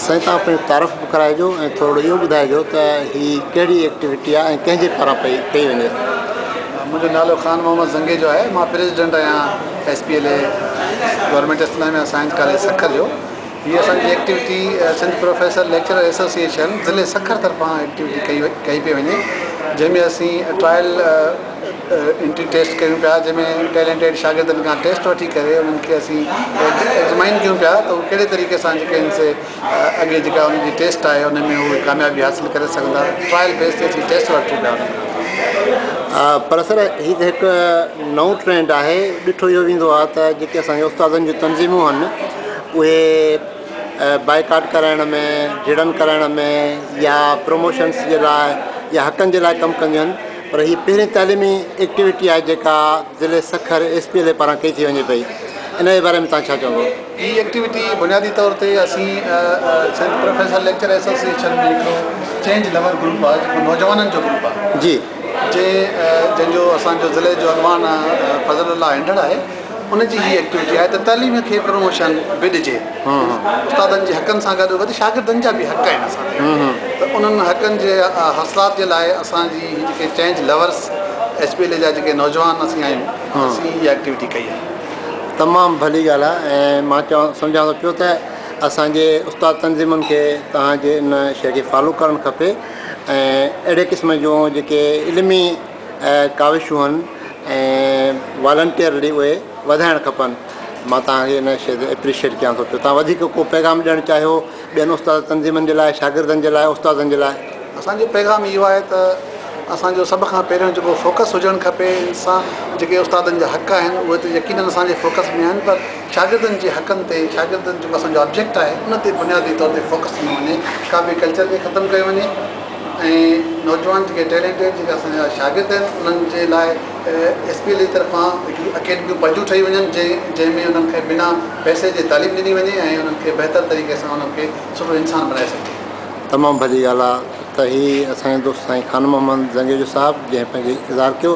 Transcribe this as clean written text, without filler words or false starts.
साईं तव्हां पंहिंजो तारीफ़ बि कराइजो ऐं थोरो इहो ॿुधाइजो त हीअ कहिड़ी एक्टिविटी आहे ऐं कंहिंजे पारां कई वञे। मुंहिंजो नालो ख़ान मोहम्मद ज़ंगे जो आहे। मां प्रेसिडेंट आहियां SPLA government Islamia science college Sukkur जो। हीअ असांजी activity Sindh professor lecturer association ज़िले सखर तरफ़ां एक्टिविटी कई पई वञे, जंहिंमें असीं ट्रायल एंट्री टेस्ट कयूं पिया, जंहिंमें टैलेंटेड शागिर्दनि खां टेस्ट वठी करे उन्हनि खे असीं एग्ज़ामाइन कयूं पिया त उहे कहिड़े तरीक़े सां जेके आहिनि से अॻे जेका उन्हनि जी टेस्ट आहे उन में उहे कामयाबी हासिलु करे सघंदा। ट्रायल बेस ते असीं टेस्ट वठूं पिया। पर सर हीअ त हिकु नओं ट्रेंड आहे। ॾिठो इहो वेंदो आहे त जेके असांजे उस्तादनि जूं तंज़ीमूं आहिनि उहे बाइकाट कराइण में, झिड़नि कराइण में या प्रमोशन्स जे लाइ या हक़नि जे लाइ कमु कंदियूं आहिनि, पर हीअ पहिरीं तइलीमी एक्टिविटी आहे जेका ज़िले सखर SPLA पारां कई थी वञे पई। इन जे बारे में तव्हां छा चवंदो? हीअ एक्टिविटी बुनियादी तौर ते असीं सिंध प्रोफेसर लेक्चर एसोसिएशन में हिकिड़ो चेंज लवर ग्रुप आहे, जेको नौजवाननि जो ग्रुप आहे जी, जंहिंजो असांजो ज़िले जो अॻवान फज़लुल्लाह हिंडड़ आहे। उनजी हीअ एक्टिविटी आहे त तइलीम खे प्रमोशन बि ॾिजे। उस्तादनि जे हक़नि सां गॾु गॾु शागिर्दनि जा बि हक़ आहिनि असांखे, त उन्हनि हक़नि जे हासिलात जे लाइ असांजी जेके चेंज लवर्स SPLA जा जेके नौजवान असीं आहियूं, असीं हीअ एक्टिविटी कई आहे। तमामु भली ॻाल्हि आहे। ऐं मां सम्झां थो पियो त असांजे उस्ताद तंज़ीमुनि खे तव्हांजे इन शइ खे फॉलो करणु खपे ऐं अहिड़े क़िस्म जूं जेके इल्मी काविशूं आहिनि ऐं वॉलंटियरली उहे वधाइणु खपनि। मां तव्हांखे इन शइ ते एप्रिशिएट कयां थो पियो। तव्हां वधीक को पैगाम ॾियणु चाहियो ॿियनि उस्ताद तंज़ीमुनि जे लाइ, शागिर्दनि जे लाइ, उस्तादनि जे लाइ? असांजो पैगाम इहो आहे त असांजो सभ खां पहिरियों जेको फोकस हुजणु खपे सां जेके उस्तादनि जा हक़ आहिनि उहे त यकीनन असांजे फोकस में आहिनि, पर शागिर्दनि जे हक़नि ते, शागिर्दनि जेको असांजो ऑब्जेक्ट आहे उन ते बुनियादी तौर ते फोकस न वञे, का बि कल्चर खे ख़तमु कयो वञे ऐं नौजवान जेके टैलेंटेड जेके असांजा शागिर्द आहिनि उन्हनि जे लाइ SPLA तरफ़ां हिकिड़ी अकेडमियूं पंहिंजूं ठही वञनि जंहिंमें उन्हनि खे बिना पैसे जे तालीम ॾिनी वञे ऐं उन्हनि खे बहितर तरीक़े सां उन्हनि खे सुठो इंसान बणाए सघे। तमामु भली ॻाल्हि आहे त हीअ असांजे दोस्त साईं ख़ान मोहम्मद ज़ंगे जो साहिबु जंहिं पंहिंजो इज़हार कयो।